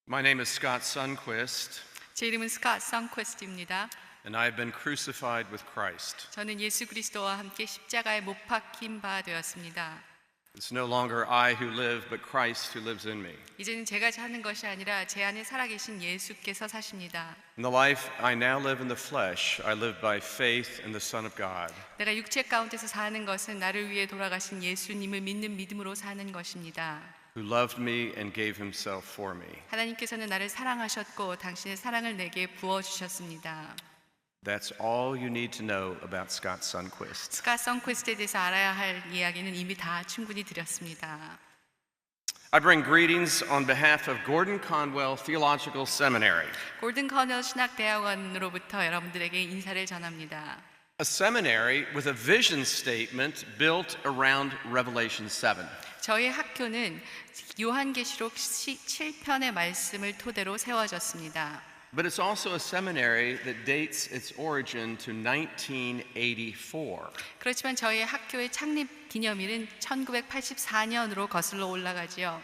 My name is Scott Sundquist, 제 이름은 스캇 선퀘스트입니다. and I have been crucified with Christ. 저는 예수 그리스도와 함께 십자가에 못 박힌 바 되었습니다. It's no longer I who live, but Christ who lives in me. 이제는 제가 사는 것이 아니라 제 안에 살아계신 예수께서 사십니다. In the life I now live in the flesh, I live by faith in the Son of God, 내가 육체 가운데서 사는 것은 나를 위해 돌아가신 예수님을 믿는 믿음으로 사는 것입니다. who loved me and gave himself for me. 하나님께서는 나를 사랑하셨고 당신의 사랑을 내게 부어주셨습니다. That's all you need to know about Scott Sundquist. 스캇 선퀘스트에 대해서 알아야 할 이야기는 이미 다 충분히 드렸습니다. I bring greetings on behalf of Gordon Conwell Theological Seminary, 골든 커넬 신학대학원으로부터 여러분들에게 인사를 전합니다. a seminary with a vision statement built around Revelation 7. 저희 학교는 요한계시록 7편의 말씀을 토대로 세워졌습니다. But it's also a seminary that dates its origin to 1984. 그렇지만 저희 학교의 창립 기념일은 1984년으로 거슬러 올라가지요.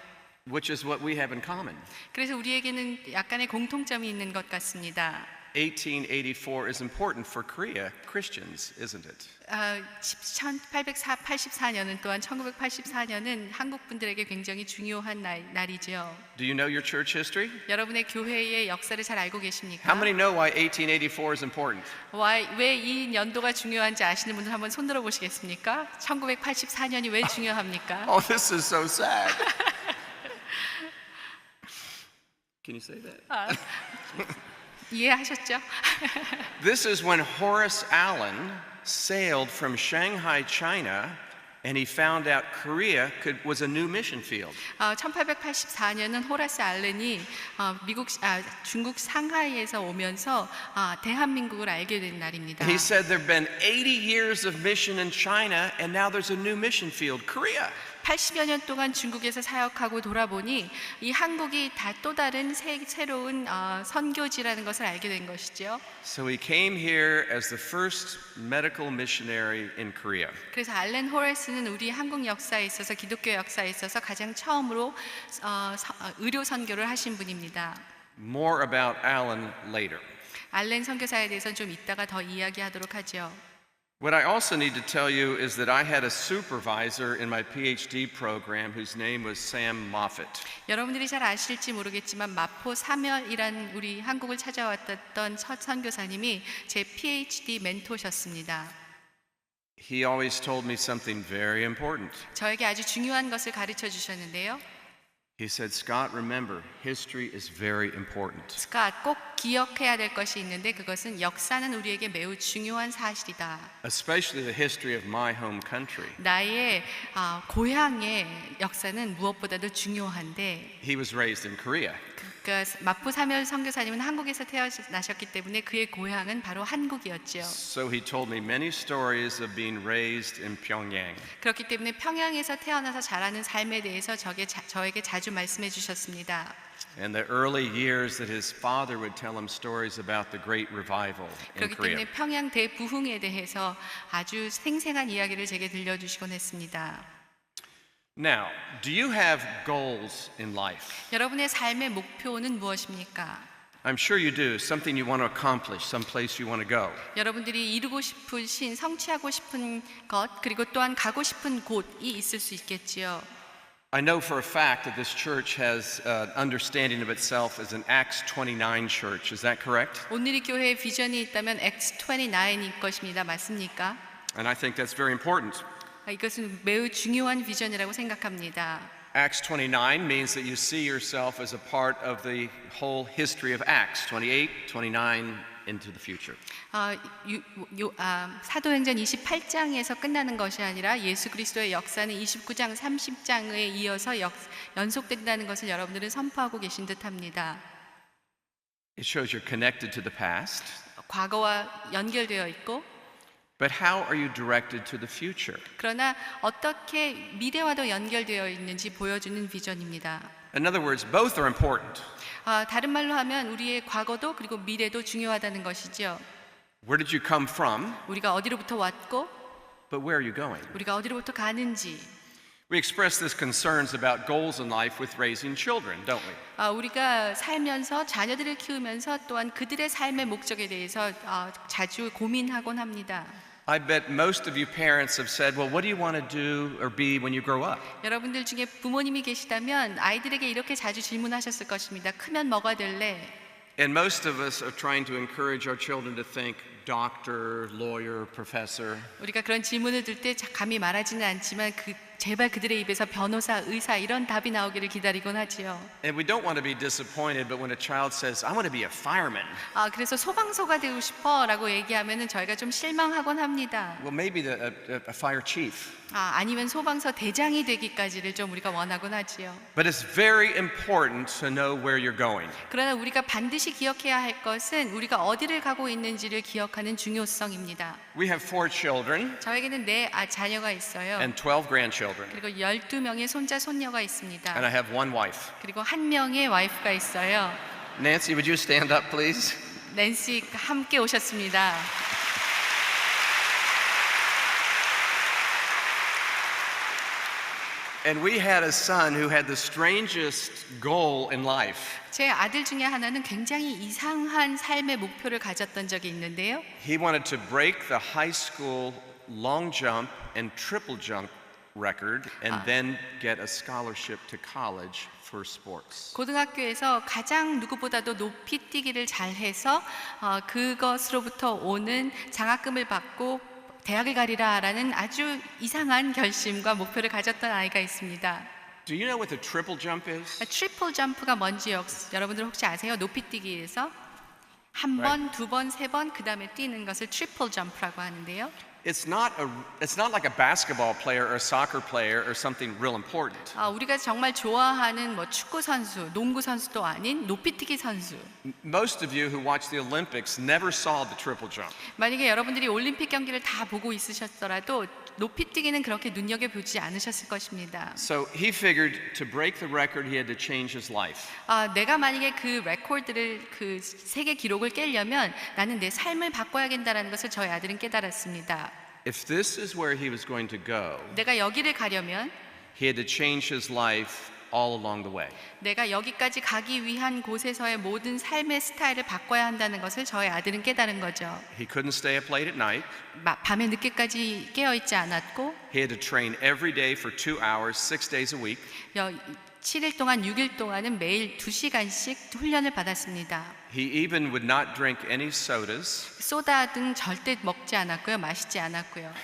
Which is what we have in common. 그래서 우리에게는 약간의 공통점이 있는 것 같습니다. 1884 is important for Korea Christians, isn't it? 1884년은 또한 1984년은 한국 분들에게 굉장히 중요한 날이죠. Do you know your church history? 여러분의 교회의 역사를 잘 알고 계십니까? How many know why 1884 is important? 왜 이 연도가 중요한지 아시는 분들 한번 손들어 보시겠습니까? 1984년이 왜 중요합니까? Oh, this is so sad. Can you say that? 이해하셨죠? This is when Horace Allen sailed from Shanghai, China, and he found out Korea was a new mission field. 1884년은 호라스 알렌이 중국 상하이에서 오면서 대한민국을 알게 된 날입니다. And he said there've been 80 years of mission in China, and now there's a new mission field, Korea. 80여 년 동안 중국에서 사역하고 돌아보니 이 한국이 또 다른 새로운 선교지라는 것을 알게 된 것이죠. So he came here as the first medical missionary in Korea. 그래서 알렌 호레스는 우리 한국 역사에 있어서 기독교 역사에 있어서 가장 처음으로 의료 선교를 하신 분입니다. More about Allen later. 알렌 선교사에 대해서는 좀 이따가 더 이야기하도록 하죠. What I also need to tell you is that I had a supervisor in my PhD program whose name was Sam Moffett. 여러분들이 잘 아실지 모르겠지만 마포 사멸이란 우리 한국을 찾아왔던 첫 선교사님이 제 PhD 멘토셨습니다. He always told me something very important. 저에게 아주 중요한 것을 가르쳐 주셨는데요. He said, Scott, remember, history is very important. 스캇, 꼭 기억해야 될 것이 있는데 그것은 역사는 우리에게 매우 중요한 사실이다. Especially the history of my home country. 나의 고향의 역사는 무엇보다도 중요한데 He was raised in Korea. 그러니까 마포 사멸 선교사님은 한국에서 태어나셨기 때문에 그의 고향은 바로 한국이었죠. So he told me many stories of being raised in Pyongyang. 그렇기 때문에 평양에서 태어나서 자라는 삶에 대해서 저에게 자주 말씀해 주셨습니다. And the early years that his father would tell him stories about the Great Revival in 그렇기 Korea. 때문에 평양 대부흥에 대해서 아주 생생한 이야기를 제게 들려주시곤 했습니다. Now, do you have goals in life? 여러분의 삶의 목표는 무엇입니까? I'm sure you do. Something you want to accomplish, some place you want to go. 여러분들이 이루고 싶으신, 성취하고 싶은 것, 그리고 또한 가고 싶은 곳이 있을 수 있겠지요. I know for a fact that this church has an understanding of itself as an Acts 29 church. Is that correct? 오늘의 교회의 비전이 있다면 Acts 29일 것입니다. 맞습니까? And I think that's very important. 이것은 매우 중요한 비전이라고 생각합니다. Acts 29 means that you see yourself as a part of the whole history of Acts 28, 29 into the future. 사도행전 28장에서 끝나는 것이 아니라 예수 그리스도의 역사는 29장, 30장에 이어서 연속된다는 것을 여러분들은 선포하고 계신 듯합니다. It shows you're connected to the past. 과거와 연결되어 있고 But how are you directed to the future? 그러나 어떻게 미래와도 연결되어 있는지 보여주는 비전입니다. In other words, both are important. 다른 말로 하면 우리의 과거도 그리고 미래도 중요하다는 것이죠. Where did you come from? 우리가 어디로부터 왔고 But where are you going? 우리가 어디로부터 가는지 We express these concerns about goals in life with raising children, don't we? 우리가 살면서 자녀들을 키우면서 또한 그들의 삶의 목적에 대해서 자주 고민하곤 합니다. I bet most of you parents have said, well, what do you want to do or be when you grow up? 여러분들 중에 부모님이 계시다면 아이들에게 이렇게 자주 질문하셨을 것입니다. 크면 뭐가 될래? And most of us are trying to encourage our children to think doctor, lawyer, professor. 우리가 그런 질문을 들 때 감히 말하지는 않지만 제발 그들의 입에서 변호사, 의사 이런 답이 나오기를 기다리곤 하지요. And we don't want to be disappointed, but when a child says, I want to be a fireman, 그래서 소방서가 되고 싶어라고 얘기하면은 저희가 좀 실망하곤 합니다. well, maybe a fire chief. 아니면 소방서 대장이 되기까지를 좀 우리가 원하곤 하지요. But it's very important to know where you're going. 그러나 우리가 반드시 기억해야 할 것은 우리가 어디를 가고 있는지를 기억하는 중요성입니다. We have 4 children 저에게는 4 자녀가 있어요. and 12 grandchildren. 그리고 12명의 손자 손녀가 있습니다. And I have 1 wife. 그리고 1명의 와이프가 있어요. Nancy, would you stand up, please? 낸시 함께 오셨습니다. And we had a son who had the strangest goal in life. 제 아들 중에 하나는 굉장히 이상한 삶의 목표를 가졌던 적이 있는데요. He wanted to break the high school long jump and triple jump record and then get a scholarship to college for sports. 고등학교에서 가장 누구보다도 높이 뛰기를 잘해서 그것으로부터 오는 장학금을 받고 대학을 가리라라는 아주 이상한 결심과 목표를 가졌던 아이가 있습니다. Do you know what the triple jump is? 트리플 점프가 뭔지 여러분들 혹시 아세요? 높이 뛰기에서 한 번, 두 번, 세 번 그 다음에 뛰는 것을 트리플 점프라고 하는데요. It's not like a basketball player or a soccer player or something real important. 우리가 정말 좋아하는 축구 선수, 농구 선수도 아닌 높이뛰기 선수. Most of you who watch the Olympics never saw the triple jump. 만약에 여러분들이 올림픽 경기를 다 보고 있으셨더라도 높이뛰기는 그렇게 눈여겨보지 않으셨을 것입니다. So he figured to break the record he had to change his life. 내가 만약에 그 레코드를 그 세계 기록을 깨려면 나는 내 삶을 바꿔야겠다라는 것을 저희 아들은 깨달았습니다. If this is where he was going to go, 내가 여기를 가려면 he had to change his life all along the way. 내가 여기까지 가기 위한 곳에서의 모든 삶의 스타일을 바꿔야 한다는 것을 저희 아들은 깨달은 거죠. He couldn't stay up late at night. 밤에 늦게까지 깨어 있지 않았고 He had to train every day for 2 hours, 6 days a week. 7일 동안 6일 동안은 매일 2시간씩 훈련을 받았습니다. He even would not drink any sodas. 소다 등 절대 먹지 않았고요. 마시지 않았고요.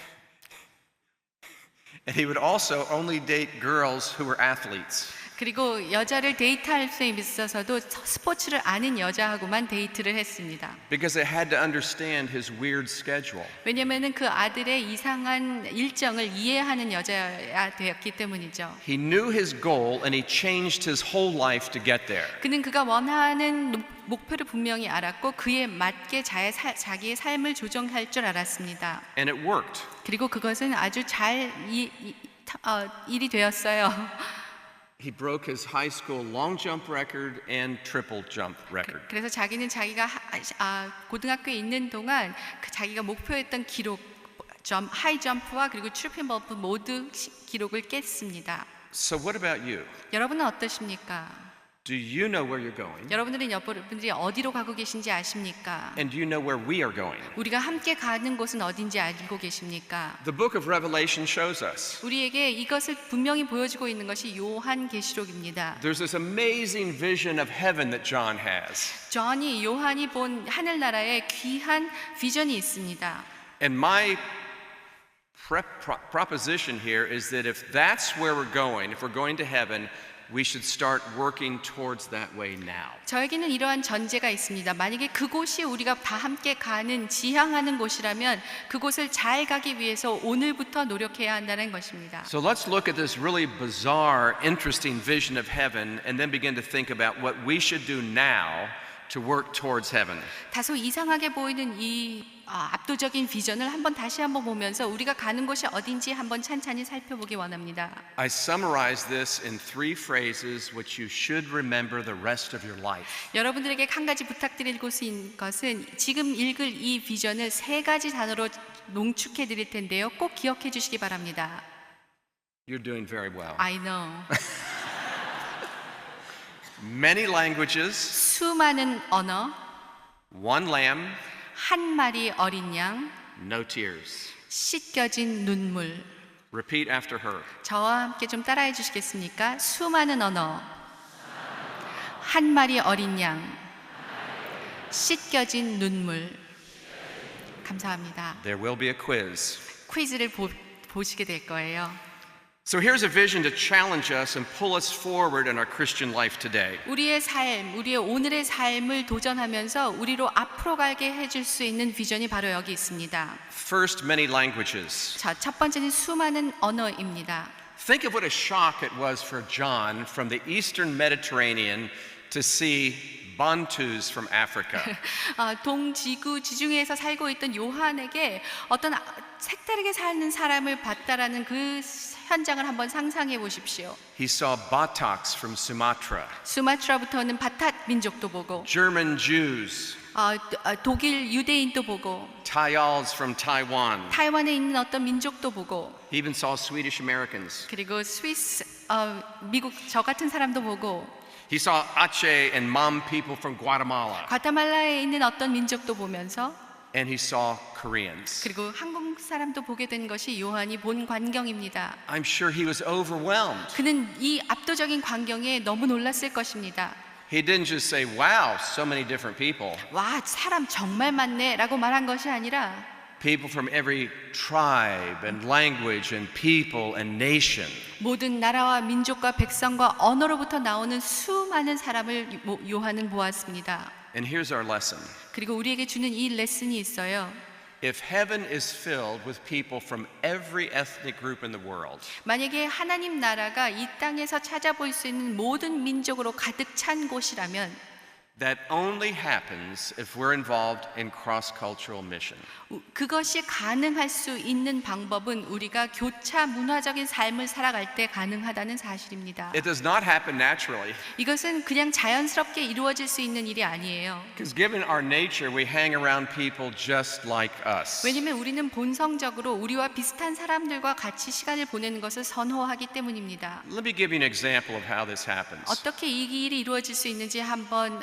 And he would also only date girls who were athletes. 그리고 여자를 데이트할 수 있어서도 스포츠를 아는 여자하고만 데이트를 했습니다. Because it had to understand his weird schedule. 왜냐면은 그 아들의 이상한 일정을 이해하는 여자야 되었기 때문이죠. He knew his goal and he changed his whole life to get there. 그는 그가 원하는 목표를 분명히 알았고 그에 맞게 자기의 삶을 조정할 줄 알았습니다. And it worked. 그리고 그것은 아주 잘 일이 되었어요. He broke his high school long jump record and triple jump record. 그래서 자기는 자기가 고등학교에 있는 동안 자기가 목표했던 기록, 하이 점프와 그리고 트리플 점프 모두 기록을 깼습니다. So what about you? 여러분은 어떠십니까? Do you know where you're going? 여러분들이 어디로 가고 계신지 아십니까? And do you know where we are going? 우리가 함께 가는 곳은 어딘지 알고 계십니까? The book of Revelation shows us. 우리에게 이것을 분명히 보여주고 있는 것이 요한계시록입니다. There's this amazing vision of heaven that John has. 요한이 본 하늘나라의 귀한 비전이 있습니다. And my proposition here is that if that's where we're going, if we're going to heaven, we should start working towards that way now. 저에게는 이러한 전제가 있습니다. 만약에 그곳이 우리가 다 함께 가는 지향하는 곳이라면 그곳을 잘 가기 위해서 오늘부터 노력해야 한다는 것입니다. So let's look at this really bizarre, interesting vision of heaven and then begin to think about what we should do now to work towards heaven. 다소 이상하게 보이는 이 압도적인 비전을 다시 한번 보면서 우리가 가는 곳이 어딘지 한번 찬찬히 살펴보기 원합니다. I summarize this in 3 phrases which you should remember the rest of your life. 여러분들에게 한 가지 부탁드릴 것은 지금 읽을 이 비전을 3가지 단어로 농축해 드릴 텐데요. 꼭 기억해 주시기 바랍니다. You're doing very well. I know. Many languages, 수많은 언어, one lamb, 한 마리 어린 양, no tears. 씻겨진 눈물. Repeat after her. 저와 함께 좀 따라해 주시겠습니까? 수많은 언어, 한 마리 어린 양, 씻겨진 눈물. 감사합니다. There will be a quiz. 퀴즈를 보시게 될 거예요. So here's a vision to challenge us and pull us forward in our Christian life today. 우리의 삶, 우리의 오늘의 삶을 도전하면서 우리로 앞으로 가게 해줄 수 있는 비전이 바로 여기 있습니다. First, many languages. 자, 첫 번째는 수많은 언어입니다. Think of what a shock it was for John from the eastern Mediterranean to see Bantus from Africa. 동지구 지중해에서 살고 있던 요한에게 어떤 색다르게 사는 사람을 봤다라는 그 현장을 한번 상상해 보십시오. He saw Bataks from Sumatra, 수마트라부터 오는 바탓 민족도 보고, German Jews, 독일 유대인도 보고, Tayals from Taiwan. 타이완에 있는 어떤 민족도 보고, He even saw Swedish Americans. 그리고 스위스, 미국 저 같은 사람도 보고, He saw Ache and Mam people from Guatemala. 과테말라에 있는 어떤 민족도 보면서, And he saw Koreans. 그리고 한국 사람도 보게 된 것이 요한이 본 광경입니다. I'm sure he was overwhelmed. 그는 이 압도적인 광경에 너무 놀랐을 것입니다. He didn't just say, wow, so many different people. 와, 사람 정말 많네 라고 말한 것이 아니라 People from every tribe and language and people and nation. 모든 나라와 민족과 백성과 언어로부터 나오는 수많은 사람을 요한은 보았습니다. And here's our lesson. 그리고 우리에게 주는 이 레슨이 있어요. If heaven is filled with people from every ethnic group in the world, 만약에 하나님 나라가 이 땅에서 찾아볼 수 있는 모든 민족으로 가득 찬 곳이라면 that only happens if we're involved in cross-cultural mission. 그것이 가능할 수 있는 방법은 우리가 교차 문화적인 삶을 살아갈 때 가능하다는 사실입니다. It does not happen naturally. 이것은 그냥 자연스럽게 이루어질 수 있는 일이 아니에요. Because given our nature, we hang around people just like us. 왜냐하면 우리는 본성적으로 우리와 비슷한 사람들과 같이 시간을 보내는 것을 선호하기 때문입니다. Let me give you an example of how this happens. 어떻게 이 일이 이루어질 수 있는지 한번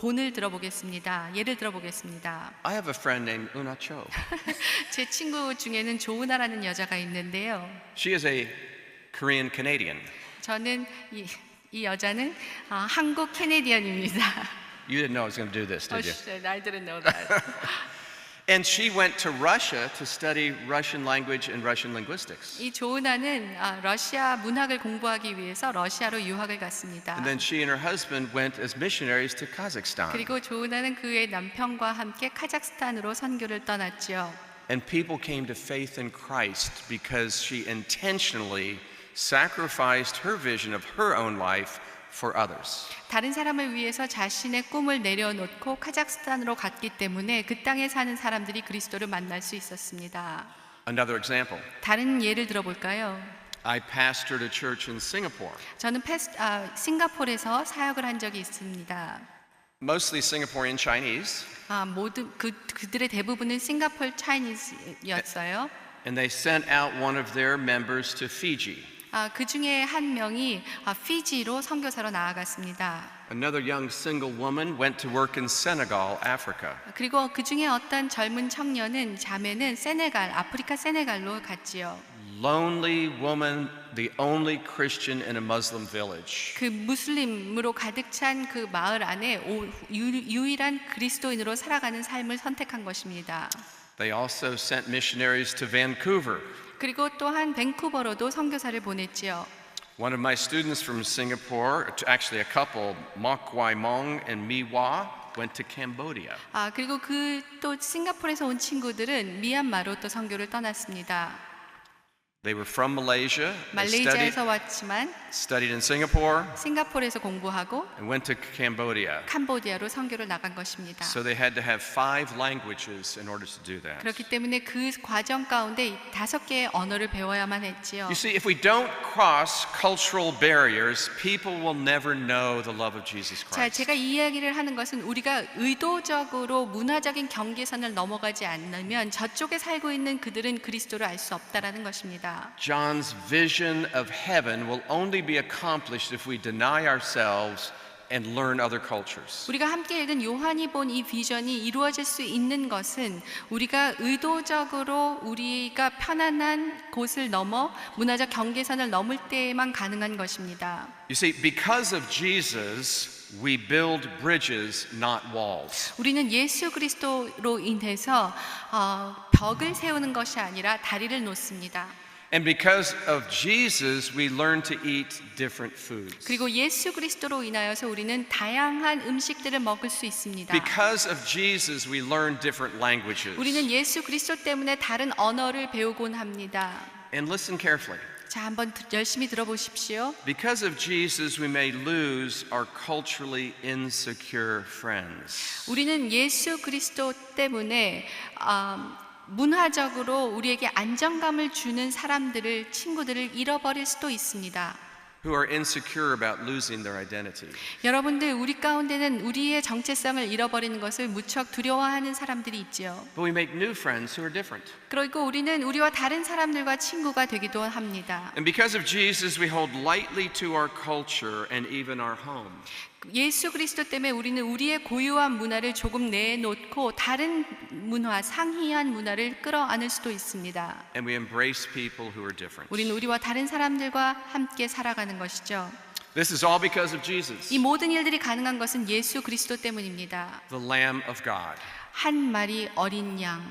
본을 들어보겠습니다. 예를 들어보겠습니다. I have a friend named Una Cho. 제 친구 중에는 조은아라는 여자가 있는데요. She is a Korean Canadian. 저는 이 여자는 한국 캐네디언입니다. You didn't know I was going to do this, did you? I didn't know that. And she went to Russia to study Russian language and Russian linguistics. 이 조은아는 러시아 문학을 공부하기 위해서 러시아로 유학을 갔습니다. And then she and her husband went as missionaries to Kazakhstan. 그리고 조은아는 그의 남편과 함께 카자흐스탄으로 선교를 떠났죠. And people came to faith in Christ because she intentionally sacrificed her vision of her own life for others. 다른 사람을 위해서 자신의 꿈을 내려놓고 카자흐스탄으로 갔기 때문에 그 땅에 사는 사람들이 그리스도를 만날 수 있었습니다. Another example. 다른 예를 들어볼까요? I pastored a church in Singapore. 저는 싱가포르에서 사역을 한 적이 있습니다. Mostly Singaporean Chinese. 모든 그들의 대부분은 싱가포르 차이니즈였어요. And they sent out one of their members to Fiji. 그 중에 한 명이 피지로 선교사로 나아갔습니다. Another young single woman went to work in Senegal, Africa. 그리고 그 중에 어떤 젊은 청년은 자매는 아프리카 세네갈로 갔지요. Lonely woman, the only Christian in a Muslim village. 그 무슬림으로 가득 찬 그 마을 안에 유일한 그리스도인으로 살아가는 삶을 선택한 것입니다. They also sent missionaries to Vancouver. 그리고 또한 밴쿠버로도 선교사를 보냈지요. One of my students from Singapore, actually a couple, Mok Wai Mong and Mi Hwa, went to Cambodia. 그리고 또 싱가포르에서 온 친구들은 미얀마로 또 선교를 떠났습니다. They were from Malaysia. They 말레이시아에서 왔지만 studied in Singapore 싱가포르에서 공부하고 and went to Cambodia. 캄보디아로 선교를 나간 것입니다. So they had to have 5 languages in order to do that. 그렇기 때문에 그 과정 가운데 5개의 언어를 배워야만 했지요. You see, if we don't cross cultural barriers, people will never know the love of Jesus 자, Christ. 제가 이 이야기를 하는 것은 우리가 의도적으로 문화적인 경계선을 넘어가지 않으면 저쪽에 살고 있는 그들은 그리스도를 알 수 없다라는 것입니다. 것입니다. John's vision of heaven will only be accomplished if we deny ourselves and learn other cultures. 우리가 함께 읽은 요한이 본 이 비전이 이루어질 수 있는 것은 우리가 의도적으로 우리가 편안한 곳을 넘어 문화적 경계선을 넘을 때에만 가능한 것입니다. You see, because of Jesus, we build bridges, not walls. 우리는 예수 그리스도로 인해서 벽을 세우는 것이 아니라 다리를 놓습니다. And because of Jesus, we learn to eat different foods. 그리고 예수 그리스도로 인하여서 우리는 다양한 음식들을 먹을 수 있습니다. Because of Jesus, we learn different languages. 우리는 예수 그리스도 때문에 다른 언어를 배우곤 합니다. And listen carefully. 자, 한번 열심히 들어보십시오. Because of Jesus, we may lose our culturally insecure friends. 우리는 예수 그리스도 때문에 문화적으로 우리에게 안정감을 주는 사람들을, 친구들을 잃어버릴 수도 있습니다. Who are insecure about losing their identity. 여러분들, 우리 가운데는 우리의 정체성을 잃어버리는 것을 무척 두려워하는 사람들이 있지요. But we make new friends who are different. 그리고 우리는 우리와 다른 사람들과 친구가 되기도 합니다. And because of Jesus, we hold lightly to our culture and even our home. 예수 그리스도 때문에 우리는 우리의 고유한 문화를 조금 내놓고 다른 문화, 상이한 문화를 끌어안을 수도 있습니다. And we embrace people who are different. 우리는 우리와 다른 사람들과 함께 살아가는 것이죠. This is all because of Jesus, 이 모든 일들이 가능한 것은 예수 그리스도 때문입니다. the Lamb of God, 한 마리 어린 양.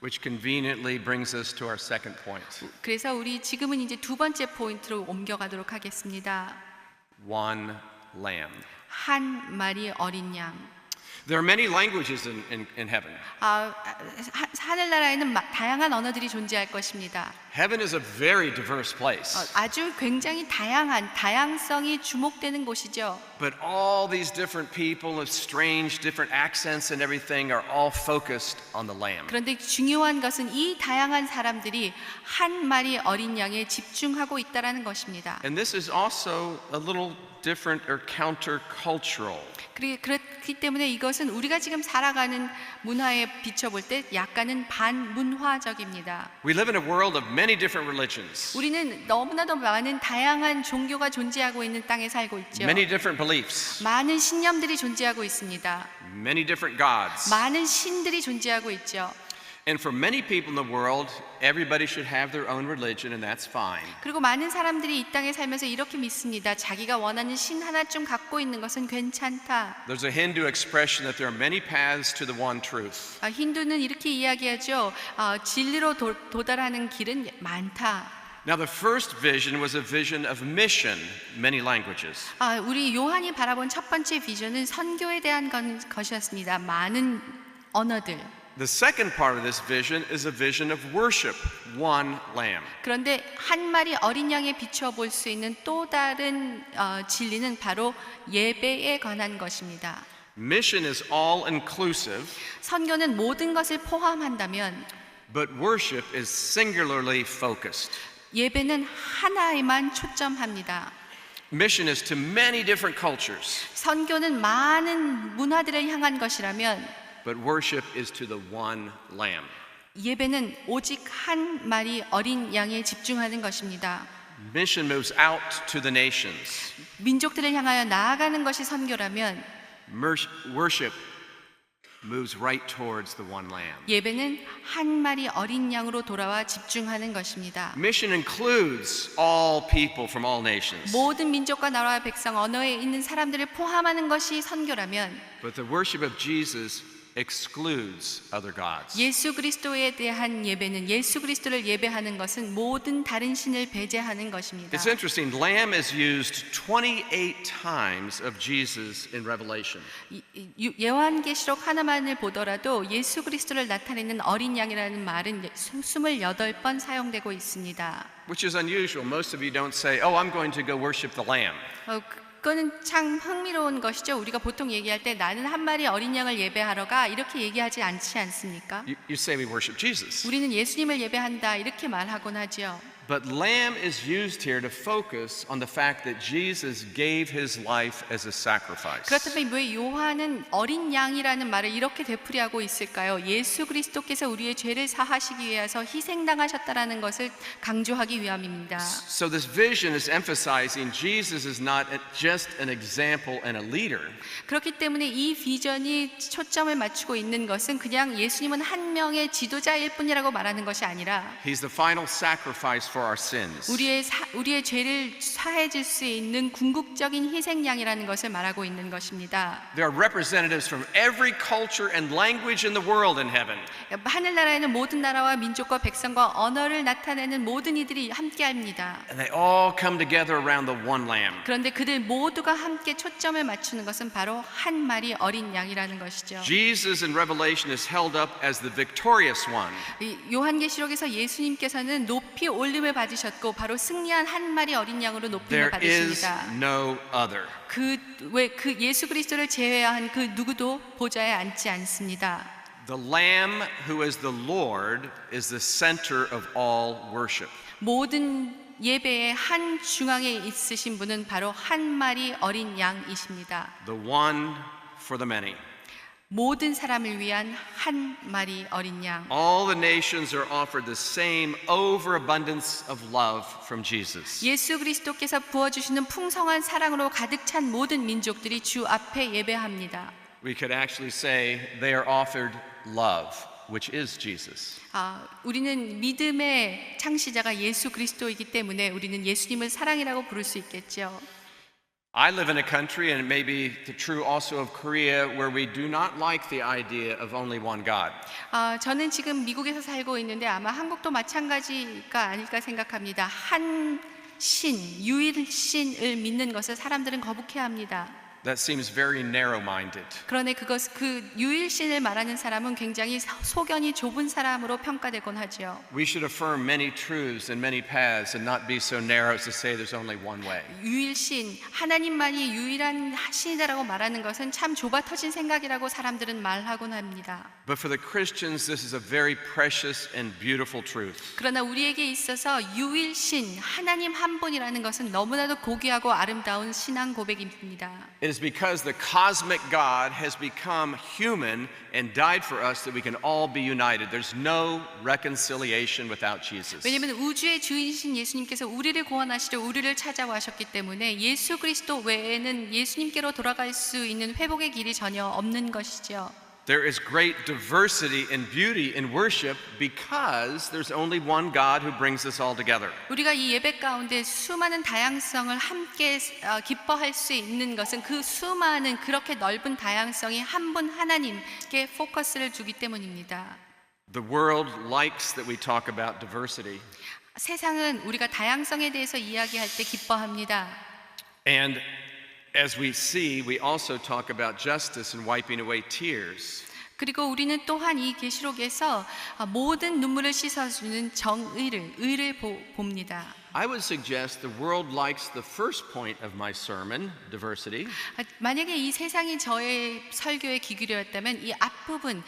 which conveniently brings us to our second point. 그래서 우리 지금은 이제 두 번째 포인트로 옮겨가도록 하겠습니다. One lamb. 한 마리 어린 양. There are many languages in heaven. 하늘나라에는 다양한 언어들이 존재할 것입니다. Heaven is a very diverse place. 아주 굉장히 다양성이 주목되는 곳이죠. But all these different people with strange different accents and everything are all focused on the lamb. 그런데 중요한 것은 이 다양한 사람들이 한 마리 어린 양에 집중하고 있다라는 것입니다. And this is also a little different or countercultural. 그렇기 때문에 이것은 우리가 지금 살아가는 문화에 비춰볼 때 약간은 반문화적입니다. We live in a world of many different religions, 우리는 너무나도 많은 다양한 종교가 존재하고 있는 땅에 살고 있죠. many different beliefs, 많은 신념들이 존재하고 있습니다. many different gods. 많은 신들이 존재하고 있죠. And for many people in the world, everybody should have their own religion and that's fine. 그리고 많은 사람들이 이 땅에 살면서 이렇게 믿습니다. 자기가 원하는 신 하나쯤 갖고 있는 것은 괜찮다. There's a Hindu expression that there are many paths to the one truth. 힌두는 이렇게 이야기하죠. 진리로 도달하는 길은 많다. Now the first vision was a vision of mission, many languages. 우리 요한이 바라본 첫 번째 비전은 선교에 대한 것이었습니다. 많은 언어들. The second part of this vision is a vision of worship, one lamb. 그런데 한 마리 어린 양에 비춰볼 수 있는 또 다른 진리는 바로 예배에 관한 것입니다. Mission is all inclusive, 선교는 모든 것을 포함한다면 but worship is singularly focused. 예배는 하나에만 초점합니다. Mission is to many different cultures, 선교는 많은 문화들을 향한 것이라면 but worship is to the one lamb. 예배는 오직 한 마리 어린 양에 집중하는 것입니다. Mission moves out to the nations. 민족들을 향하여 나아가는 것이 선교라면 Worship moves right towards the one lamb. 예배는 한 마리 어린 양으로 돌아와 집중하는 것입니다. Mission includes all people from all nations. 모든 민족과 나라와 백성, 언어에 있는 사람들을 포함하는 것이 선교라면 But the worship of Jesus excludes other gods. 예수 그리스도에 대한 예배는 예수 그리스도를 예배하는 것은 모든 다른 신을 배제하는 것입니다. It's interesting. Lamb is used 28 times of Jesus in Revelation. 요한계시록 하나만을 보더라도 예수 그리스도를 나타내는 어린 양이라는 말은 28번 사용되고 있습니다. Which is unusual. Most of you don't say, "Oh, I'm going to go worship the lamb." 그거는 참 흥미로운 것이죠. 우리가 보통 얘기할 때 나는 한 마리 어린 양을 예배하러 가 이렇게 얘기하지 않지 않습니까? You say we worship Jesus. 우리는 예수님을 예배한다 이렇게 말하곤 하죠. But lamb is used here to focus on the fact that Jesus gave his life as a sacrifice. 그렇다면 왜 요한은 어린 양이라는 말을 이렇게 되풀이하고 있을까요? 예수 그리스도께서 우리의 죄를 사하시기 위해서 희생당하셨다라는 것을 강조하기 위함입니다. So this vision is emphasizing Jesus is not just an example and a leader. 그렇기 때문에 이 비전이 초점을 맞추고 있는 것은 그냥 예수님은 한 명의 지도자일 뿐이라고 말하는 것이 아니라 He's the final sacrifice for our sins. 우리의 죄를 사해 줄 수 있는 궁극적인 희생양이라는 것을 말하고 있는 것입니다. There are representatives from every culture and language in the world in heaven. 하늘나라에는 모든 나라와 민족과 백성과 언어를 나타내는 모든 이들이 함께합니다. And they all come together around the one lamb. 그런데 그들 모두가 함께 초점을 맞추는 것은 바로 한 마리 어린 양이라는 것이죠. Jesus in Revelation is held up as the victorious one. 이 요한계시록에서 예수님께서는 높이 올림을 받으셨고 바로 승리한 한 마리 어린 양으로 높임을 There is 받으십니다. no other. 그 예수 그리스도를 제외한 그 누구도 보좌에 앉지 않습니다. The lamb who is the Lord is the center of all worship. 모든 예배의 한 중앙에 있으신 분은 바로 한 마리 어린 양이십니다. The one for the many. 모든 사람을 위한 한 마리 어린 양. All the nations are offered the same overabundance of love from Jesus. 예수 그리스도께서 부어주시는 풍성한 사랑으로 가득 찬 모든 민족들이 주 앞에 예배합니다. We could actually say they are offered love, which is Jesus. 우리는 믿음의 창시자가 예수 그리스도이기 때문에 우리는 예수님을 사랑이라고 부를 수 있겠죠. I live in a country, and it may be true also of Korea, where we do not like the idea of only one God. 저는 지금 미국에서 살고 있는데 아마 한국도 마찬가지가 아닐까 생각합니다. 한 신, 유일신을 믿는 것을 사람들은 거북해합니다. That seems very narrow-minded. 그런데 그 유일신을 말하는 사람은 굉장히 소견이 좁은 사람으로 평가되곤 하죠. We should affirm many truths and many paths and not be so narrow as to say there's only one way. 유일신, 하나님만이 유일한 신이다라고 말하는 것은 참 좁아 터진 생각이라고 사람들은 말하곤 합니다. But for the Christians, this is a very precious and beautiful truth. 그러나 우리에게 있어서 유일신, 하나님 한 분이라는 것은 너무나도 고귀하고 아름다운 신앙 고백입니다. It is because the cosmic God has become human and died for us that we can all be united. There's no reconciliation without Jesus. 왜냐하면 우주의 주인이신 예수님께서 우리를 구원하시려 우리를 찾아와셨기 때문에 예수 그리스도 외에는 예수님께로 돌아갈 수 있는 회복의 길이 전혀 없는 것이죠. There is great diversity and beauty in worship because there's only one God who brings us all together. 우리가 이 예배 가운데 수많은 다양성을 함께 기뻐할 수 있는 것은 그 수많은 그렇게 넓은 다양성이 한 분 하나님께 포커스를 두기 때문입니다. The world likes that we talk about diversity. 세상은 우리가 다양성에 대해서 이야기할 때 기뻐합니다. And as we see, we also talk about justice and wiping away tears. 그리고 우리는 또한 이 계시록에서 모든 눈물을 씻어주는 의를 봅니다. I would suggest the world likes the first point of my sermon, diversity. 만약에 이 세상이 저의 설교의 기규였다면 이 앞부분,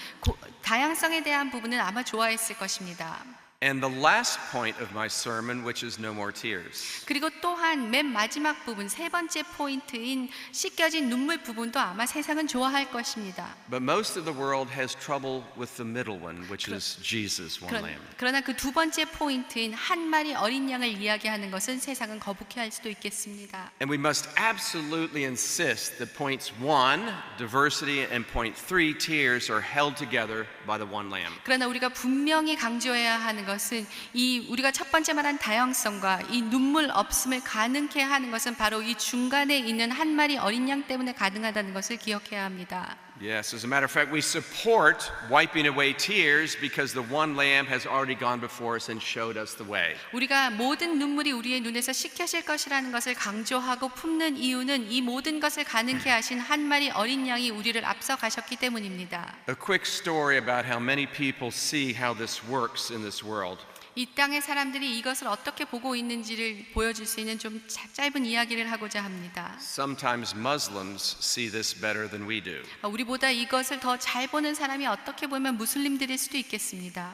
다양성에 대한 부분은 아마 좋아했을 것입니다. And the last point of my sermon, which is no more tears. 그리고 또한 맨 마지막 부분, 세 번째 포인트인 씻겨진 눈물 부분도 아마 세상은 좋아할 것입니다. But most of the world has trouble with the middle one, which is Jesus, one lamb. 그러나 그 두 번째 포인트인 한 마리 어린 양을 이야기하는 것은 세상은 거북해할 수도 있겠습니다. And we must absolutely insist that points 1, diversity, and point 3, tears, are held together by the one lamb. 그러나 우리가 분명히 강조해야 하는 것은 이 우리가 첫 번째 말한 다양성과 이 눈물 없음을 가능케 하는 것은 바로 이 중간에 있는 한 마리 어린 양 때문에 가능하다는 것을 기억해야 합니다. Yes, as a matter of fact, we support wiping away tears because the one lamb has already gone before us and showed us the way. 우리가 모든 눈물이 우리의 눈에서 씻겨질 것이라는 것을 강조하고 품는 이유는 이 모든 것을 가능케 하신 한 마리 어린 양이 우리를 앞서 가셨기 때문입니다. A quick story about how many people see how this works in this world. 이 땅의 사람들이 이것을 어떻게 보고 있는지를 보여줄 수 있는 좀 짧은 이야기를 하고자 합니다. Sometimes Muslims see this better than we do. 우리보다 이것을 더 잘 보는 사람이 어떻게 보면 무슬림들일 수도 있겠습니다.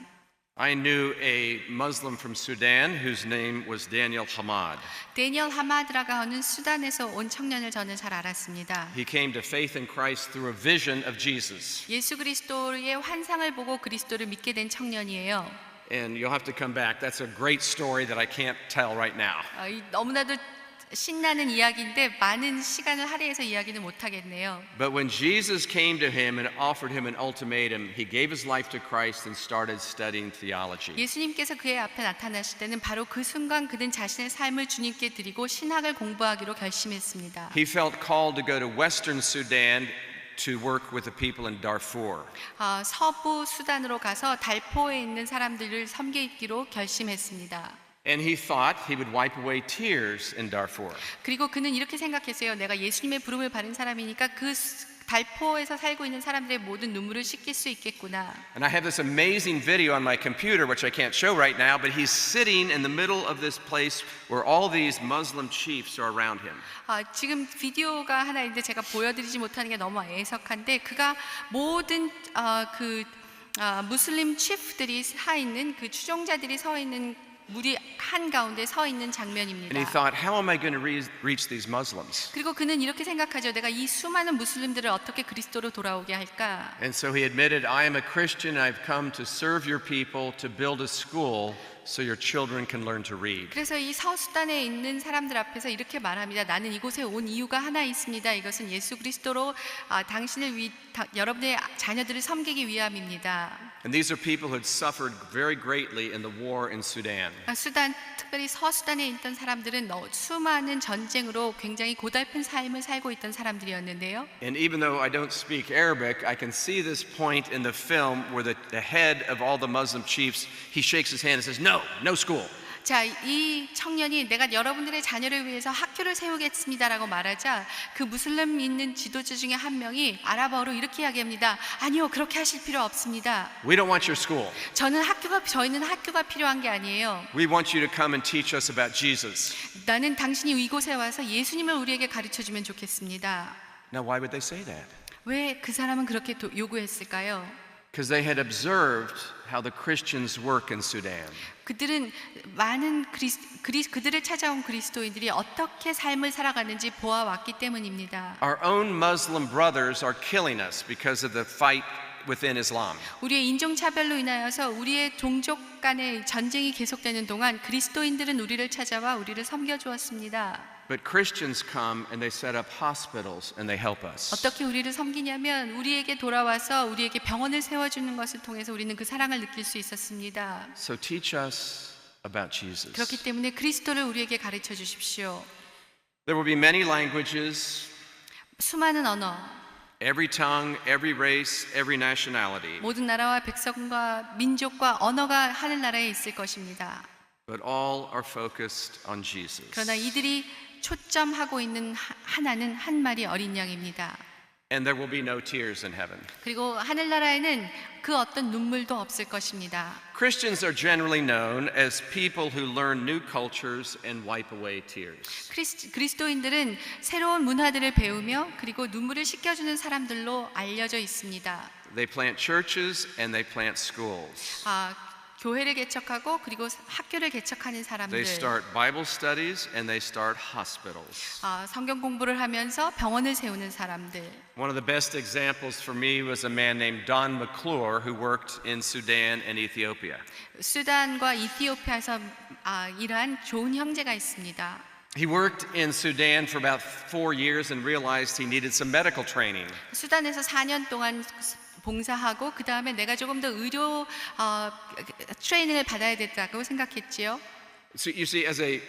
I knew a Muslim from Sudan whose name was Daniel Hamad. 데니얼 하마드라가 하는 수단에서 온 청년을 저는 잘 알았습니다. He came to faith in Christ through a vision of Jesus. 예수 그리스도의 환상을 보고 그리스도를 믿게 된 청년이에요. And you'll have to come back. That's a great story that I can't tell right now. 너무나도 신나는 이야기인데 많은 시간을 할애해서 이야기는 못하겠네요. But when Jesus came to him and offered him an ultimatum, he gave his life to Christ and started studying theology. 예수님께서 그의 앞에 나타나실 때는 바로 그 순간 그는 자신의 삶을 주님께 드리고 신학을 공부하기로 결심했습니다. He felt called to go to Western Sudan to work with the people in Darfur. 서부 수단으로 가서 달포에 있는 사람들을 섬기기로 결심했습니다. And he thought he would wipe away tears in Darfur. 그리고 그는 이렇게 생각했어요. 내가 예수님의 부름을 받은 사람이니까 그 달포에서 살고 있는 사람들의 모든 눈물을 씻길 수 있겠구나. And I have this amazing video on my computer, which I can't show right now, but he's sitting in the middle of this place where all these Muslim chiefs are around him. 지금 비디오가 하나 있는데 제가 보여드리지 못하는 게 너무 애석한데 그가 모든 무슬림 치프들이 서 있는 그 추종자들이 서 있는 무리 한가운데 서 있는 장면입니다. And he thought, how am I going to reach these Muslims? 그리고 그는 이렇게 생각하죠. 내가 이 수많은 무슬림들을 어떻게 그리스도로 돌아오게 할까? And so he admitted, I am a Christian. I've come to serve your people, to build a school so your children can learn to read. 그래서 이 서수단에 있는 사람들 앞에서 이렇게 말합니다. 나는 이곳에 온 이유가 하나 있습니다. 이것은 예수 그리스도로 여러분의 자녀들을 섬기기 위함입니다. And these are people who had suffered very greatly in the war in Sudan. 수단, 특별히 서수단에 있던 사람들은 수많은 전쟁으로 굉장히 고달픈 삶을 살고 있던 사람들이었는데요. And even though I don't speak Arabic, I can see this point in the film where the head of all the Muslim chiefs, he shakes his hand and says, no school. 자, 이 청년이 내가 여러분들의 자녀를 위해서 학교를 세우겠습니다라고 말하자 그 무슬림 있는 지도자 중에 한 명이 아랍어로 이렇게 이야기합니다. 아니요, 그렇게 하실 필요 없습니다. We don't want your school. 저희는 학교가 필요한 게 아니에요. We want you to come and teach us about Jesus. 나는 당신이 이곳에 와서 예수님을 우리에게 가르쳐 주면 좋겠습니다. Now, why would they say that? 왜 그 사람은 그렇게 요구했을까요? Because they had observed how the Christians work in Sudan. 그들은 많은 그들을 찾아온 그리스도인들이 어떻게 삶을 살아가는지 보아왔기 때문입니다. Our own Muslim brothers are killing us because of the fight within Islam. 우리의 인종차별로 인하여서 우리의 종족 간의 전쟁이 계속되는 동안 그리스도인들은 우리를 찾아와 우리를 섬겨주었습니다. But Christians come and they set up hospitals and they help us. 어떻게 우리를 섬기냐면 우리에게 돌아와서 우리에게 병원을 세워주는 것을 통해서 우리는 그 사랑을 느낄 수 있었습니다. So teach us about Jesus. 그렇기 때문에 그리스도를 우리에게 가르쳐 주십시오. There will be many languages, 수많은 언어, every tongue, every race, every nationality, 모든 나라와 백성과 민족과 언어가 하늘나라에 있을 것입니다. but all are focused on Jesus. 그러나 이들이 초점하고 있는 하나는 한 마리 어린 양입니다. And there will be no tears in heaven. 그리고 하늘나라에는 그 어떤 눈물도 없을 것입니다. Christians are generally known as people who learn new cultures and wipe away tears. 그리스도인들은 새로운 문화들을 배우며 그리고 눈물을 씻겨주는 사람들로 알려져 있습니다. They plant churches and they plant schools. 교회를 개척하고 그리고 학교를 개척하는 사람들. They start Bible studies and they start hospitals. 성경 공부를 하면서 병원을 세우는 사람들. One of the best examples for me was a man named Don McClure who worked in Sudan and Ethiopia. 수단과 이티오피아에서 일한 좋은 형제가 있습니다. He worked in Sudan for about 4 years and realized he needed some medical training. 수단에서 4년 동안 봉사하고 그 다음에 내가 조금 더 의료 트레이닝을 받아야 됐다고 생각했지요. So you see, as a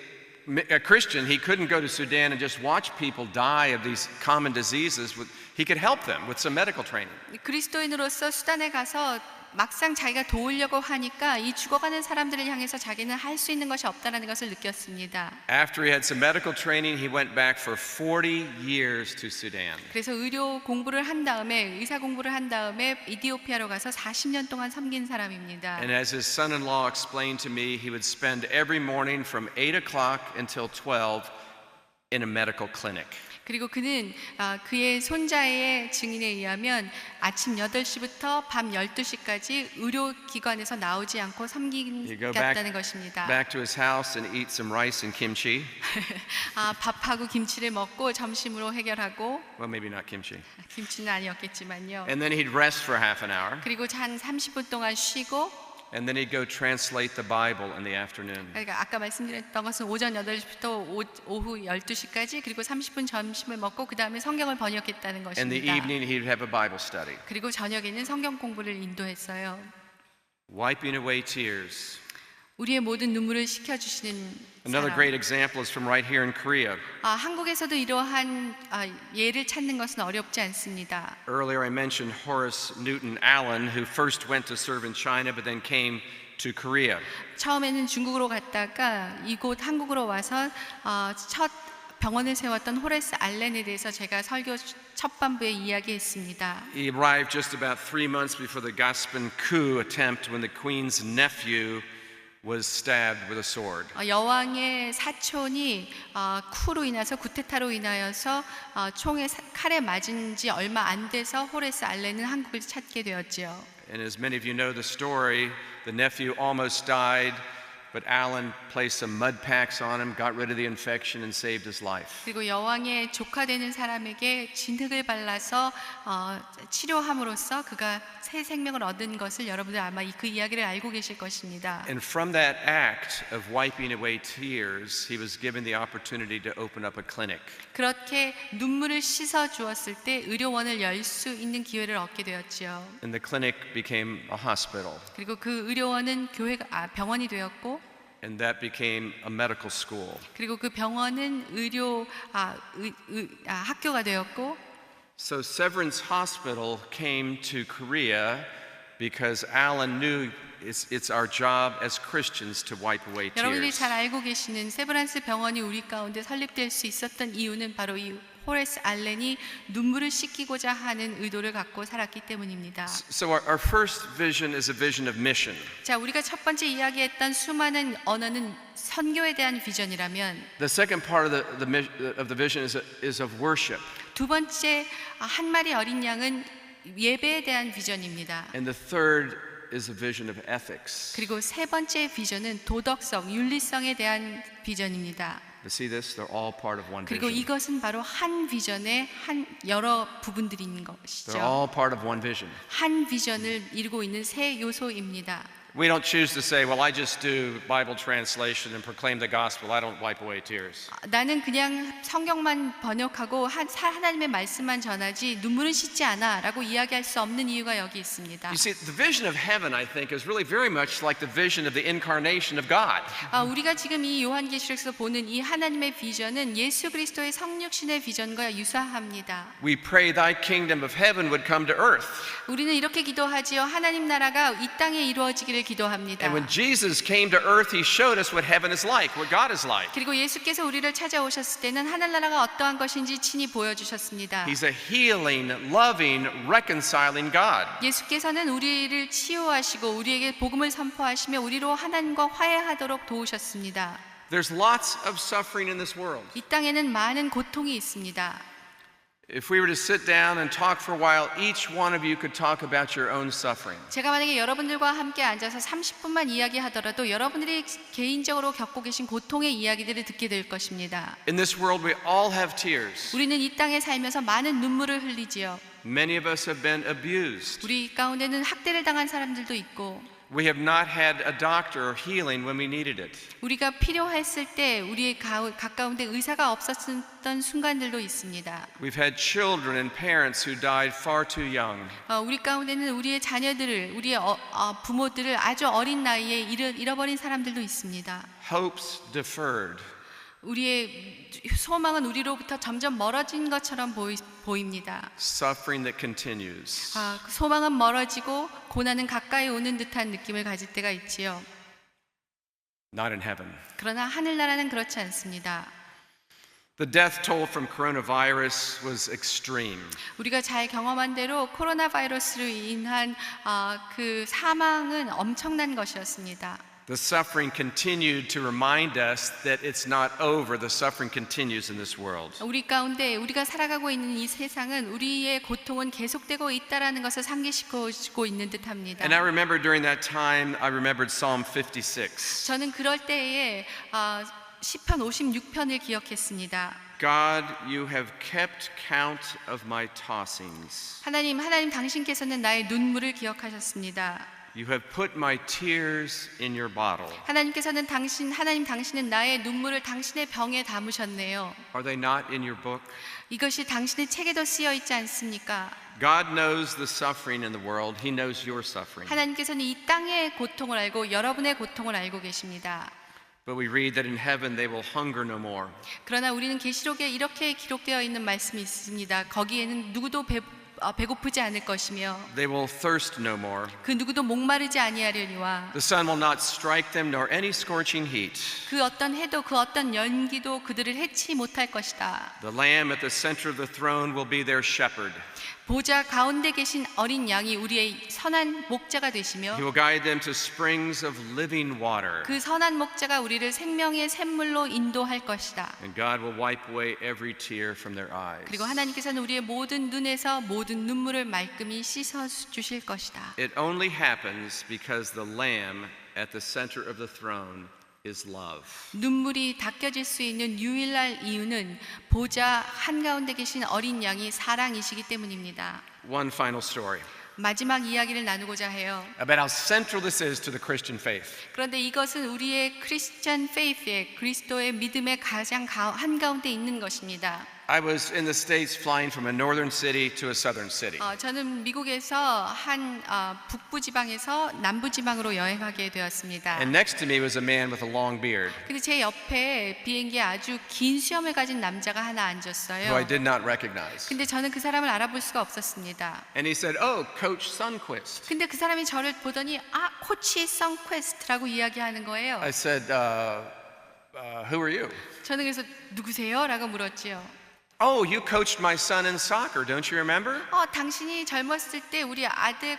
Christian, he couldn't go to Sudan and just watch people die of these common diseases. He could help them with some medical training. 그리스도인으로서 수단에 가서 막상 자기가 도우려고 하니까 이 죽어가는 사람들을 향해서 자기는 할 수 있는 것이 없다는 것을 느꼈습니다. After he had some medical training, he went back for 40 years to Sudan. 그래서 의료 공부를 한 다음에 의사 공부를 한 다음에 이티오피아로 가서 40년 동안 섬긴 사람입니다. And as his son-in-law explained to me, he would spend every morning from 8 o'clock until 12 in a medical clinic. 그리고 그는 그의 손자의 증인에 의하면 아침 8시부터 밤 12시까지 의료기관에서 나오지 않고 He'd go 섬기겠다는 것입니다. back to his house and eat some rice and kimchi. 밥하고 김치를 먹고 점심으로 해결하고, Well, maybe not kimchi. 김치는 아니었겠지만요. And then he'd rest for half an hour. 그리고 한 30분 동안 쉬고, And then he'd go translate the Bible in the afternoon. 그러니까 아까 말씀드렸던 것은 오전 8시부터 오후 12시까지, 그리고 30분 점심을 먹고 그 다음에 성경을 번역했다는 In the 것입니다. evening, he'd have a Bible study. 그리고 저녁에는 성경 공부를 인도했어요. Wiping away tears. 우리의 모든 눈물을 식혀주시는 Another 사람. great example is from right here in Korea. 한국에서도 이러한 예를 찾는 것은 어렵지 않습니다. Earlier, I mentioned Horace Newton Allen, who first went to serve in China but then came to Korea. 처음에는 중국으로 갔다가 이곳 한국으로 와서 첫 병원을 세웠던 호레스 알렌에 대해서 제가 설교 첫반부에 이야기했습니다. He arrived just about 3 months before the Gaspin coup attempt when the Queen's nephew was stabbed with a sword. 여왕의 사촌이 쿠로 인해서 쿠데타로 인하여서 칼에 맞은 지 얼마 안 돼서 호레스 알렌은 한국을 찾게 되었지요. And as many of you know the story, the nephew almost died, but Allen placed some mud packs on him, got rid of the infection, and saved his life. 그리고 여왕의 조카 되는 사람에게 진흙을 발라서 치료함으로써 그가 새 생명을 얻은 것을 여러분들 아마 그 이야기를 알고 계실 것입니다. And from that act of wiping away tears, he was given the opportunity to open up a clinic. 그렇게 눈물을 씻어 주었을 때 의료원을 열 수 있는 기회를 얻게 되었지요. And the clinic became a hospital, 그리고 그 의료원은 병원이 되었고, and that became a medical school. 그리고 그 병원은 학교가 되었고, So Severance Hospital came to Korea because Allen knew it's our job as Christians to wipe away 여러분들이 tears. 잘 알고 계시는 세브란스 병원이 우리 가운데 설립될 수 있었던 이유는 바로 이 호레스 알렌이 눈물을 씻기고자 하는 의도를 갖고 살았기 때문입니다. So our first vision is a vision of mission. 자, 우리가 첫 번째 이야기했던 수많은 언어는 선교에 대한 비전이라면, The second part of the vision is of worship. 두 번째 한 마리 어린 양은 예배에 대한 비전입니다. And the third is a vision of ethics. 그리고 세 번째 비전은 도덕성, 윤리성에 대한 비전입니다. You see this? They're all part of one 그리고 vision. 이것은 바로 한 비전의 여러 부분들이 있는 They're 것이죠. all part of one vision. 한 비전을 이루고 있는 세 요소입니다. We don't choose to say, well, I just do Bible translation and proclaim the gospel. I don't wipe away tears. 나는 그냥 성경만 번역하고 하나님의 말씀만 전하지 눈물은 씻지 않아 라고 이야기할 수 없는 이유가 여기 있습니다. You see, the vision of heaven, I think, is really very much like the vision of the incarnation of God. 우리가 지금 이 요한계시록에서 보는 이 하나님의 비전은 예수 그리스도의 성육신의 비전과 유사합니다. We pray thy kingdom of heaven would come to earth. 우리는 이렇게 기도하지요. 하나님 나라가 이 땅에 이루어지기를 기도합니다. And when Jesus came to earth, he showed us what heaven is like, what God is like. 그리고 예수께서 우리를 찾아오셨을 때는 하늘나라가 어떠한 것인지 친히 보여주셨습니다. He's a healing, loving, reconciling God. 예수께서는 우리를 치유하시고 우리에게 복음을 선포하시며 우리로 하나님과 화해하도록 도우셨습니다. There's lots of suffering in this world. 이 땅에는 많은 고통이 있습니다. If we were to sit down and talk for a while, each one of you could talk about your own suffering. 제가 만약에 여러분들과 함께 앉아서 30분만 이야기하더라도 여러분들이 개인적으로 겪고 계신 고통의 이야기들을 듣게 될 것입니다. In this world, we all have tears. 우리는 이 땅에 살면서 많은 눈물을 흘리지요. Many of us have been abused. 우리 가운데는 학대를 당한 사람들도 있고, We have not had a doctor or healing when we needed it. 우리가 필요했을 때 우리의 가까운데 의사가 없었던 순간들도 있습니다. We've had children and parents who died far too young. 우리 가운데는 우리의 자녀들을, 우리의 부모들을 아주 어린 나이에 잃어버린 사람들도 있습니다. Hopes deferred. 우리의 소망은 우리로부터 점점 멀어진 것처럼 보입니다. Suffering that continues. 소망은 멀어지고 고난은 가까이 오는 듯한 느낌을 가질 때가 있지요. Not in heaven. 그러나 하늘나라는 그렇지 않습니다. The death toll from coronavirus was extreme. 우리가 잘 경험한 대로 코로나 바이러스로 인한 그 사망은 엄청난 것이었습니다. The suffering continued to remind us that it's not over. The suffering continues in this world. 우리 가운데 우리가 살아가고 있는 이 세상은 우리의 고통은 계속되고 있다라는 것을 상기시키고 있는 듯합니다. And I remember during that time, I remembered Psalm 56. 저는 그럴 때에 시편 56편을 기억했습니다. God, you have kept count of my tossings. 하나님 당신께서는 나의 눈물을 기억하셨습니다. You have put my tears in your bottle. 하나님께서는 당신은 나의 눈물을 당신의 병에 담으셨네요. Are they not in your book? 이것이 당신의 책에도 쓰여 있지 않습니까? God knows the suffering in the world. He knows your suffering. 하나님께서는 이 땅의 고통을 알고 여러분의 고통을 알고 계십니다. But we read that in heaven they will hunger no more. 그러나 우리는 계시록에 이렇게 기록되어 있는 말씀이 있습니다. 거기에는 누구도 배고프지 않을 것이며 They will thirst no more. 그 누구도 목마르지 아니하려니와 The sun will not strike them nor any scorching heat. 그 어떤 해도 그 어떤 연기도 그들을 해치 못할 것이다. The lamb at the center of the throne will be their shepherd. 보좌 가운데 계신 어린 양이 우리의 선한 목자가 되시며 He will guide them to springs of living water. 그 선한 목자가 우리를 생명의 샘물로 인도할 것이다. And God will wipe away every tear from their eyes. 그리고 하나님께서는 우리의 모든 눈에서 모든 눈물을 말끔히 씻어 주실 것이다. It only happens because the lamb at the center of the throne is love. 눈물이 닦여질 수 있는 유일한 이유는 보좌 한가운데 계신 어린 양이 사랑이시기 때문입니다. One final story 마지막 이야기를 나누고자 해요. about how central this is to the Christian faith. 그런데 이것은 우리의 크리스천 페이스의 그리스도의 믿음의 가장 한가운데 있는 것입니다. I was in the States flying from a northern city to a southern city. 저는 미국에서 한 북부 지방에서 남부 지방으로 여행하게 되었습니다. And next to me was a man with a long beard 근데 제 옆에 비행기에 아주 긴 수염을 가진 남자가 하나 who I 앉았어요. did not recognize. 근데 저는 그 사람을 알아볼 수가 없었습니다. And he said, "Oh, Coach Sunquist." 근데 그 사람이 저를 보더니 코치 선퀘스트라고 이야기하는 거예요. I said, "Who are you?" 저는 그래서 누구세요? 라고 물었지요. "Oh, you coached my son in soccer, don't you remember?" 당신이 젊었을 때 우리 아들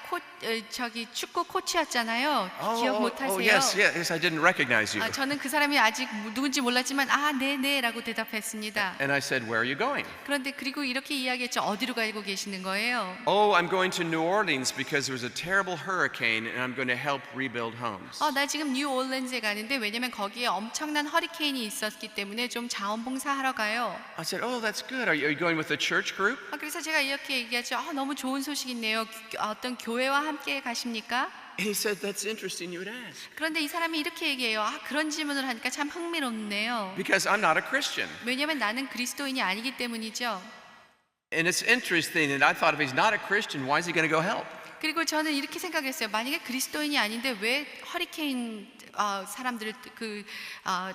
축구 코치였잖아요. 기억 못하세요? yes, I didn't recognize you. 저는 그 사람이 아직 누군지 몰랐지만 네네라고 대답했습니다. And I said, "Where are you going?" 그런데 그리고 이렇게 이야기했죠. 어디로 가고 계시는 거예요? "Oh, I'm going to New Orleans because there was a terrible hurricane and I'm going to help rebuild homes." 나 지금 뉴올랜즈에 가는데 왜냐면 거기에 엄청난 허리케인이 있었기 때문에 좀 자원봉사하러 가요. I said, "Oh, that's good. Are you going with the church group?" 그래서 제가 이렇게 얘기하죠. 너무 좋은 소식이네요. 어떤 교회와 함께 가십니까? And he said, "That's interesting you would ask." 그런데 이 사람이 이렇게 얘기해요. 그런 질문을 하니까 참 흥미롭네요. Because I'm not a Christian. 왜냐면 나는 그리스도인이 아니기 때문이죠. And it's interesting that I thought if he's not a Christian, why is he going to go help? 그리고 저는 이렇게 생각했어요. 만약에 그리스도인이 아닌데 왜 허리케인 사람들을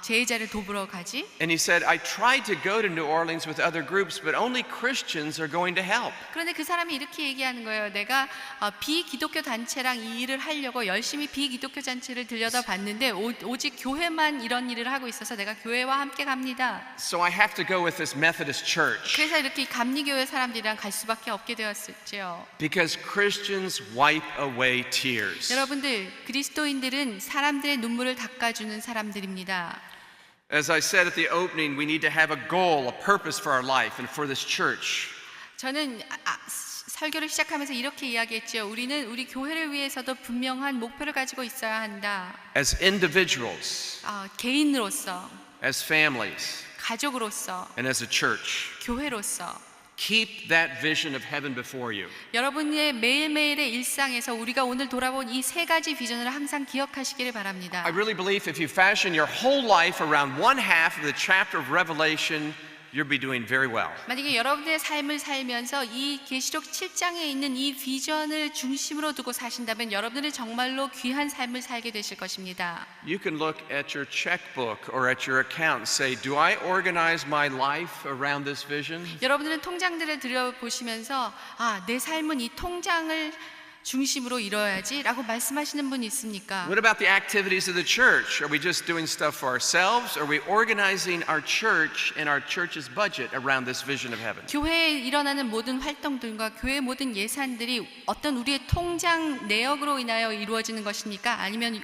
재해자를 도우러 가지? And he said, "I tried to go to New Orleans with other groups, but only Christians are going to help." 그런데 그 사람이 이렇게 얘기하는 거예요. 내가 비기독교 단체랑 이 일을 하려고 열심히 비기독교 단체를 들여다 봤는데 오직 교회만 이런 일을 하고 있어서 내가 교회와 함께 갑니다. So I have to go with this Methodist church 그래서 이렇게 감리교회 사람들이랑 갈 수밖에 없게 되었죠. because Christians wipe away tears. 여러분들, 그리스도인들은 사람들의 눈물을 닦아주는 사람들입니다. As I said at the opening, we need to have a goal, a purpose for our life and for this church. 저는 설교를 시작하면서 이렇게 이야기했죠. 우리는 우리 교회를 위해서도 분명한 목표를 가지고 있어야 한다. As individuals, 개인으로서, as families, 가족으로서, and as a church. 교회로서 Keep that vision of heaven before you. 여러분의 매일매일의 일상에서 우리가 오늘 돌아본 이 세 가지 비전을 항상 기억하시기를 바랍니다. I really believe if you fashion your whole life around one half of the chapter of Revelation, you'll be doing very well. 만약에 여러분의 삶을 살면서 이 계시록 7장에 있는 이 비전을 중심으로 두고 사신다면 여러분들은 정말로 귀한 삶을 살게 되실 것입니다. You can look at your checkbook or at your account and say, "Do I organize my life around this vision?" 여러분들은 통장들을 들여보시면서 내 삶은 이 통장을 중심으로 이뤄야지라고 말씀하시는 분이 있습니까? What about the activities of the church? Are we just doing stuff for ourselves? Are we organizing our church and our church's budget around this vision of heaven? 교회에 일어나는 모든 활동들과 교회의 모든 예산들이 어떤 우리의 통장 내역으로 인하여 이루어지는 것입니까? 아니면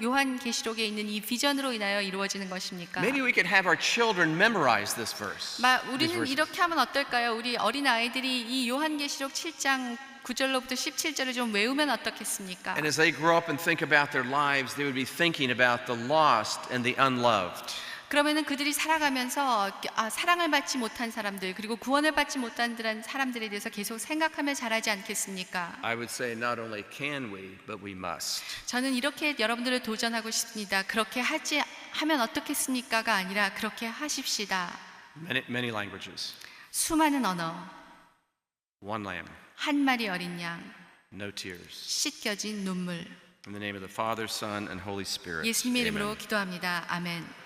요한계시록에 있는 이 비전으로 인하여 이루어지는 것입니까? Maybe we could have our children memorize this verse. 우리는 이렇게 하면 어떨까요? 우리 어린 아이들이 이 요한계시록 7장 9절로부터 17절을 좀 외우면 어떻겠습니까? And as they grow up and think about their lives, they would be thinking about the lost and the unloved. 그러면은 그들이 살아가면서 사랑을 받지 못한 사람들 그리고 구원을 받지 못한 사람들에 대해서 계속 생각하며 자라지 않겠습니까? I would say not only can we, but we must. 저는 이렇게 여러분들을 도전하고 싶습니다. 그렇게 하면 어떻겠습니까가 아니라 그렇게 하십시다. Many languages. 수많은 언어, One lamb, 한 마리 어린 양, no tears. 씻겨진 눈물. In the name of the Father, Son, and Holy Spirit. 예수님의 Amen. 이름으로 기도합니다. 아멘.